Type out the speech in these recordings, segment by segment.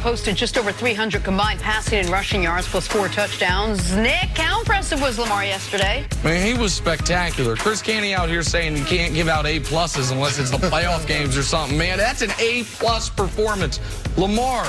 posted just over 300 combined passing and rushing yards plus 4 touchdowns. Nick, how impressive was Lamar yesterday? Man, he was spectacular. Chris Canty out here saying you can't give out A-pluses unless it's the playoff games or something. Man, that's an A-plus performance. Lamar,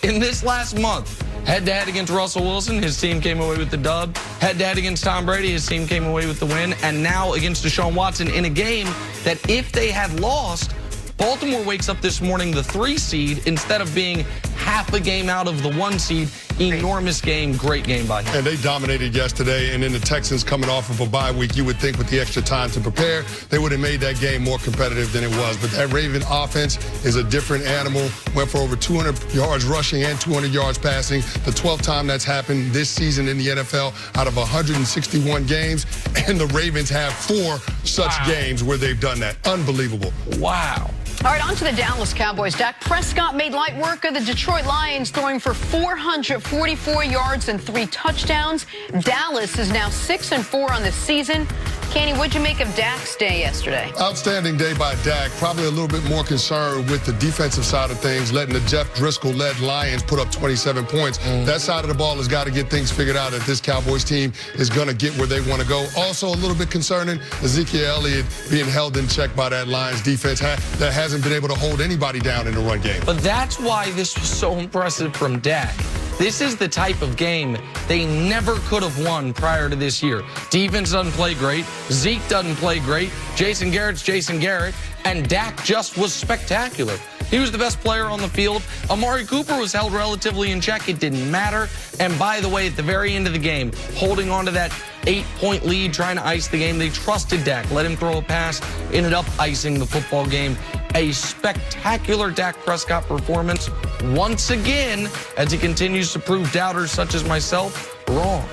in this last month, head-to-head against Russell Wilson, his team came away with the dub. Head-to-head against Tom Brady, his team came away with the win. And now against Deshaun Watson in a game that if they had lost, Baltimore wakes up this morning the 3 seed instead of being half a game out of the 1 seed. Enormous game, great game by him. And they dominated yesterday, and then the Texans coming off of a bye week, you would think with the extra time to prepare, they would have made that game more competitive than it was. But that Raven offense is a different animal. Went for over 200 yards rushing and 200 yards passing. The 12th time that's happened this season in the NFL out of 161 games. And the Ravens have 4 such games where they've done that. Unbelievable. Wow. All right, on to the Dallas Cowboys. Dak Prescott made light work of the Detroit Lions, throwing for 444 yards and 3 touchdowns. Dallas is now 6-4 on the season. Canty, what'd you make of Dak's day yesterday? Outstanding day by Dak. Probably a little bit more concerned with the defensive side of things, letting the Jeff Driscoll-led Lions put up 27 points. That side of the ball has got to get things figured out if this Cowboys team is going to get where they want to go. Also, a little bit concerning, Ezekiel Elliott being held in check by that Lions defense that hasn't been able to hold anybody down in the run game. But that's why this was so impressive from Dak. This is the type of game they never could have won prior to this year. Defense doesn't play great. Zeke doesn't play great. Jason Garrett's Jason Garrett. And Dak just was spectacular. He was the best player on the field. Amari Cooper was held relatively in check. It didn't matter. And by the way, at the very end of the game, holding on to that 8-point lead, trying to ice the game, they trusted Dak. Let him throw a pass. Ended up icing the football game. A spectacular Dak Prescott performance once again as he continues to prove doubters such as myself wrong.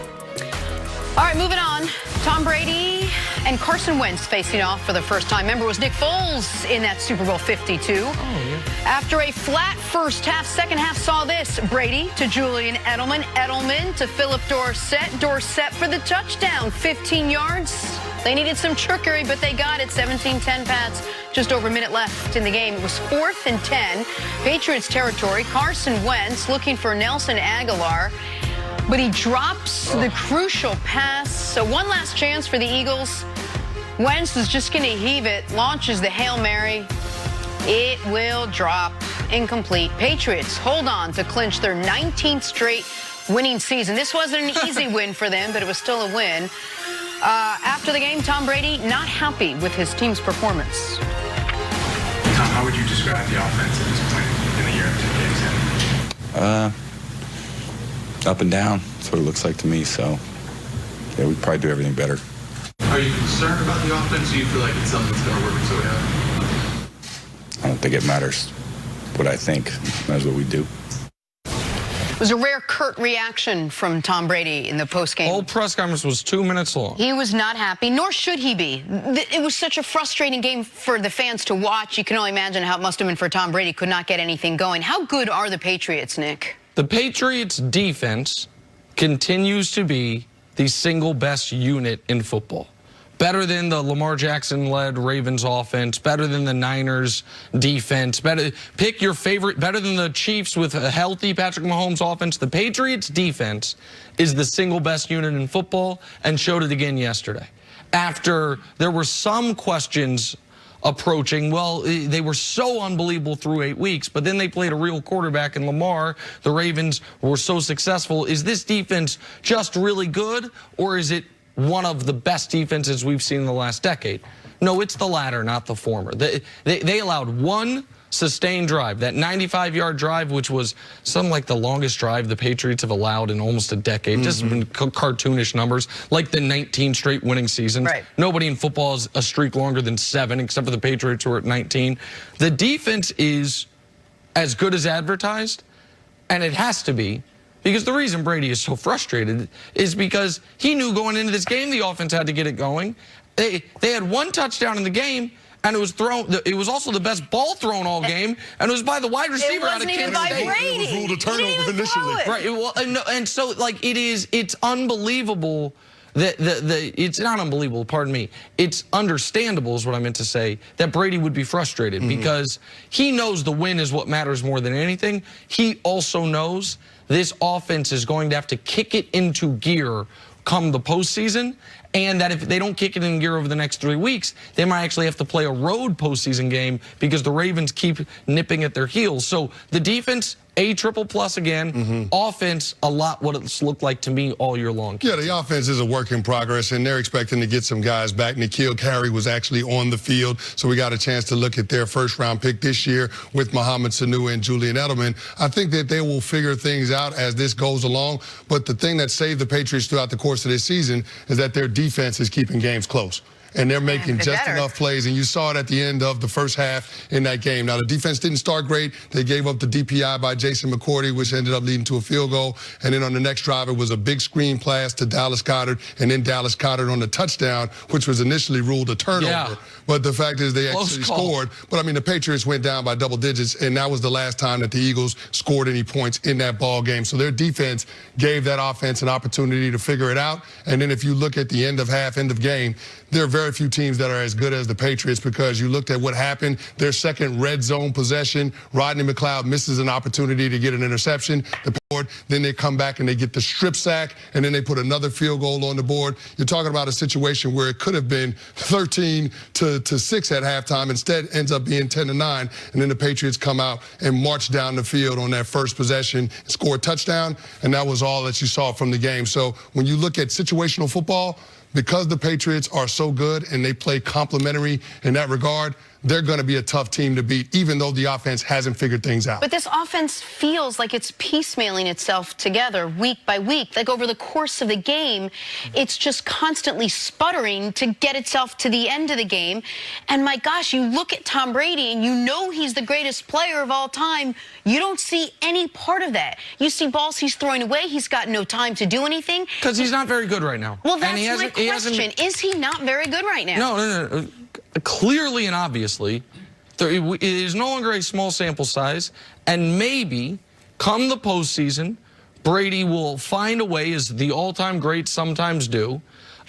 All right, moving on. Tom Brady and Carson Wentz facing off for the first time. Remember, it was Nick Foles in that Super Bowl 52. Oh, yeah. After a flat first half, second half saw this. Brady to Julian Edelman, Edelman to Philip Dorsett, Dorsett for the touchdown, 15 yards. They needed some trickery, but they got it. 17-10 Pats, just over a minute left in the game. It was 4th and 10, Patriots territory. Carson Wentz looking for Nelson Aguilar, but he drops the crucial pass. So one last chance for the Eagles. Wentz is just going to heave it, launches the Hail Mary. It will drop. Incomplete. Patriots hold on to clinch their 19th straight winning season. This wasn't an easy win for them, but it was still a win. After the game, Tom Brady not happy with his team's performance. Tom, how would you describe the offense at this point in the year of 2 games in? Up and down. That's what it looks like to me. So, yeah, we'd probably do everything better. Are you concerned about the offense? Do you feel like it's something that's going to work its way out? I don't think it matters what I think. It matters what we do. It was a rare curt reaction from Tom Brady in the postgame. Whole press conference was 2 minutes long. He was not happy, nor should he be. It was such a frustrating game for the fans to watch. You can only imagine how it must have been for Tom Brady. Could not get anything going. How good are the Patriots, Nick? The Patriots' defense continues to be the single best unit in football. Better than the Lamar Jackson-led Ravens offense, better than the Niners defense, pick your favorite, better than the Chiefs with a healthy Patrick Mahomes offense. The Patriots defense is the single best unit in football and showed it again yesterday. After there were some questions approaching, well, they were so unbelievable through 8 weeks, but then they played a real quarterback in Lamar. The Ravens were so successful. Is this defense just really good, or is it one of the best defenses we've seen in the last decade? No, it's the latter, not the former. They allowed one sustained drive, that 95-yard drive, which was something like the longest drive the Patriots have allowed in almost a decade. Just cartoonish numbers, like the 19 straight winning seasons. Right. Nobody in football has a streak longer than 7, except for the Patriots who are at 19. The defense is as good as advertised, and it has to be, because the reason Brady is so frustrated is because he knew going into this game the offense had to get it going. They had 1 touchdown in the game, and it was thrown. It was also the best ball thrown all game, and it was by the wide receiver out of Kansas State. It wasn't even by Brady. It was ruled a turnover initially. Right. Well, and so like it's unbelievable It's not unbelievable, pardon me. It's understandable is what I meant to say, that Brady would be frustrated because he knows the win is what matters more than anything. He also knows this offense is going to have to kick it into gear come the postseason, and that if they don't kick it in gear over the next 3 weeks, they might actually have to play a road postseason game because the Ravens keep nipping at their heels. So the defense, A triple plus again. Offense, a lot what it's looked like to me all year long. Yeah, the offense is a work in progress, and they're expecting to get some guys back. N'Keal Harry was actually on the field, so we got a chance to look at their first-round pick this year with Mohamed Sanu and Julian Edelman. I think that they will figure things out as this goes along, but the thing that saved the Patriots throughout the course of this season is that their defense is keeping games close. And they're making just enough plays, and you saw it at the end of the first half in that game. Now, the defense didn't start great. They gave up the DPI by Jason McCourty, which ended up leading to a field goal. And then on the next drive, it was a big screen pass to Dallas Goedert, and then Dallas Goedert on the touchdown, which was initially ruled a turnover. Yeah. But the fact is they actually scored. But, I mean, the Patriots went down by double digits, and that was the last time that the Eagles scored any points in that ball game. So their defense gave that offense an opportunity to figure it out. And then if you look at the end of half, end of game, there are very few teams that are as good as the Patriots because you looked at what happened. Their second red zone possession, Rodney McLeod misses an opportunity to get an interception. Then they come back and they get the strip sack, and then they put another field goal on the board. You're talking about a situation where it could have been 13-6 at halftime. Instead, ends up being 10-9, and then the Patriots come out and march down the field on that first possession, score a touchdown, and that was all that you saw from the game. So when you look at situational football, because the Patriots are so good and they play complementary in that regard, they're going to be a tough team to beat, even though the offense hasn't figured things out. But this offense feels like it's piecemealing itself together week by week. Like over the course of the game, it's just constantly sputtering to get itself to the end of the game. And my gosh, you look at Tom Brady and you know he's the greatest player of all time. You don't see any part of that. You see balls he's throwing away. He's got no time to do anything. Because he's not very good right now. Well, that's my question. Is he not very good right now? No. Clearly and obviously, it is no longer a small sample size, and maybe come the postseason, Brady will find a way, as the all-time greats sometimes do,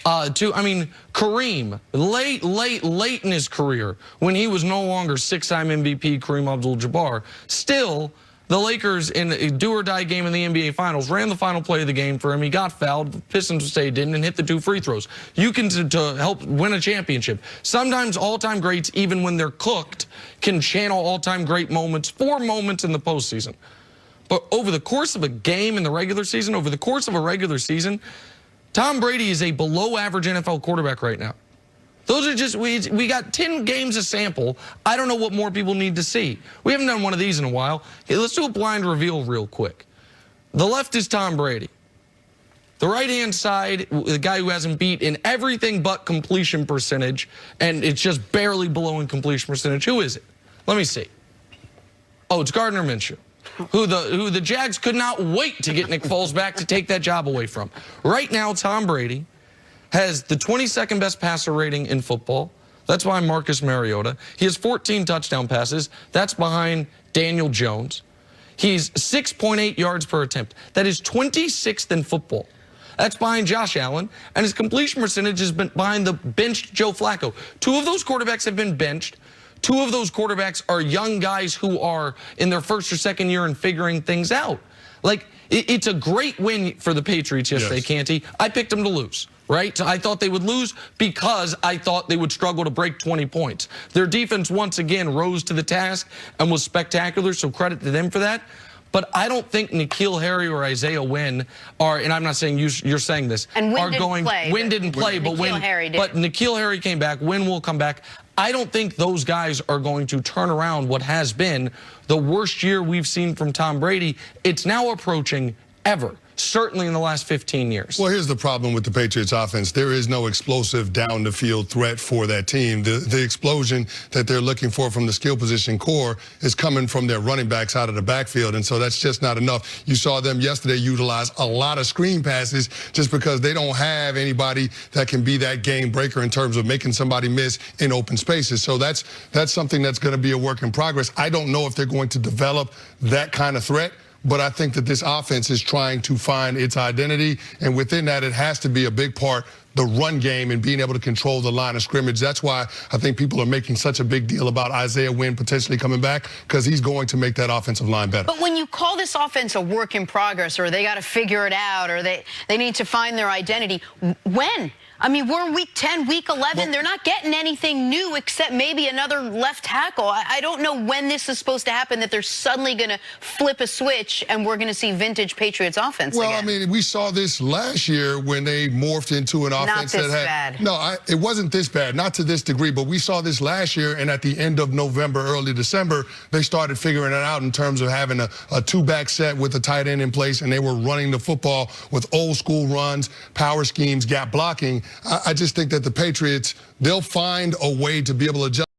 Kareem, late in his career, when he was no longer six-time MVP Kareem Abdul-Jabbar, still, the Lakers, in a do-or-die game in the NBA Finals, ran the final play of the game for him. He got fouled. The Pistons stayed in and hit the 2 free throws. You can, to help win a championship. Sometimes all-time greats, even when they're cooked, can channel all-time great moments, 4 moments in the postseason. But over the course of a game in the regular season, over the course of a regular season, Tom Brady is a below-average NFL quarterback right now. Those are just, we got 10 games a sample. I don't know what more people need to see. We haven't done one of these in a while. Okay, let's do a blind reveal real quick. The left is Tom Brady. The right-hand side, the guy who hasn't beat in everything but completion percentage, and it's just barely below in completion percentage. Who is it? Let me see. Oh, it's Gardner Minshew, who the Jags could not wait to get Nick Foles back to take that job away from. Right now, Tom Brady has the 22nd best passer rating in football. That's behind Marcus Mariota. He has 14 touchdown passes. That's behind Daniel Jones. He's 6.8 yards per attempt. That is 26th in football. That's behind Josh Allen. And his completion percentage has been behind the benched Joe Flacco. 2 of those quarterbacks have been benched. 2 of those quarterbacks are young guys who are in their first or second year and figuring things out. Like, it's a great win for the Patriots yesterday, yes. Canty. I picked them to lose. Right? I thought they would lose because I thought they would struggle to break 20 points. Their defense once again rose to the task and was spectacular, so credit to them for that. But I don't think N'Keal Harry or Isaiah Wynn are, and I'm not saying you're saying this, and are going. Wynn didn't play, but N'Keal Harry came back. Wynn will come back. I don't think those guys are going to turn around what has been the worst year we've seen from Tom Brady. It's now approaching ever. Certainly in the last 15 years. Well, here's the problem with the Patriots offense. There is no explosive down-the-field threat for that team. The explosion that they're looking for from the skill position core is coming from their running backs out of the backfield, and so that's just not enough. You saw them yesterday utilize a lot of screen passes just because they don't have anybody that can be that game breaker in terms of making somebody miss in open spaces. So that's something that's going to be a work in progress. I don't know if they're going to develop that kind of threat, but I think that this offense is trying to find its identity, and within that, it has to be a big part the run game and being able to control the line of scrimmage. That's why I think people are making such a big deal about Isaiah Wynn potentially coming back, because he's going to make that offensive line better. But when you call this offense a work in progress, or they got to figure it out, or they need to find their identity, when? I mean, we're in week 10, week 11. Well, they're not getting anything new except maybe another left tackle. I don't know when this is supposed to happen, that they're suddenly going to flip a switch and we're going to see vintage Patriots offense Well, again. I mean, we saw this last year when they morphed into an offense Not this that had... bad. No, it wasn't this bad, not to this degree, but we saw this last year, and at the end of November, early December, they started figuring it out in terms of having a two-back set with a tight end in place, and they were running the football with old-school runs, power schemes, gap blocking. I just think that the Patriots, they'll find a way to be able to adjust.